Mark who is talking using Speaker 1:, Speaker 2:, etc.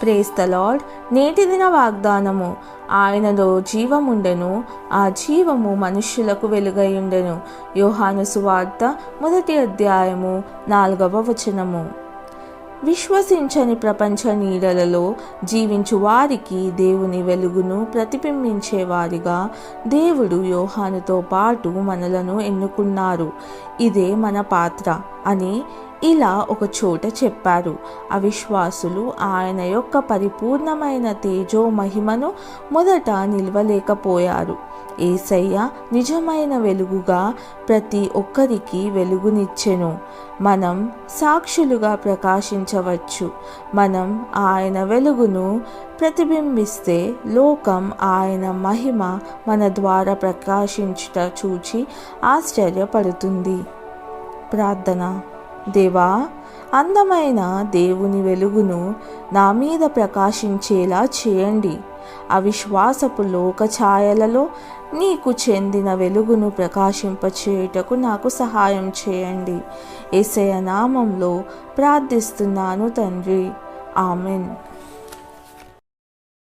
Speaker 1: Praise the lord. నేటి దిన వాగ్దానము. ఆయనలో జీవముండెను, ఆ జీవము మనుష్యులకు వెలుగైయుండెను. యోహాను సువార్త 1వ అధ్యాయము 4వ వచనము. విశ్వసించని ప్రపంచ నీడలలో జీవించు వారికి దేవుని వెలుగును ప్రతిబింబించేవారిగా దేవుడు యోహానుతో పాటు మనలను ఎన్నుకున్నారు. ఇదే మన పాత్ర అని ఇలా ఒక చోట చెప్పారు. అవిశ్వాసులు ఆయన యొక్క పరిపూర్ణమైన తేజో మహిమను మొదట నిలవలేకపోయారు. యేసయ్య నిజమైన వెలుగుగా ప్రతి ఒక్కరికి వెలుగునిచ్చెను. మనం సాక్షులుగా ప్రకాశించవచ్చు. మనం ఆయన వెలుగును ప్రతిబింబిస్తే లోకం ఆయన మహిమ మన ద్వారా ప్రకాశించుట చూచి ఆశ్చర్యపడుతుంది. ప్రార్థన. దేవా, అందమైన దేవుని వెలుగును నా మీద ప్రకాశించేలా చేయండి. అవిశ్వాసపు లోక ఛాయలలో నీకు చెందిన వెలుగును ప్రకాశింపచేయుటకు నాకు సహాయం చేయండి. యేసయ్య నామంలో ప్రార్థిస్తున్నాను తండ్రి. ఆమెన్.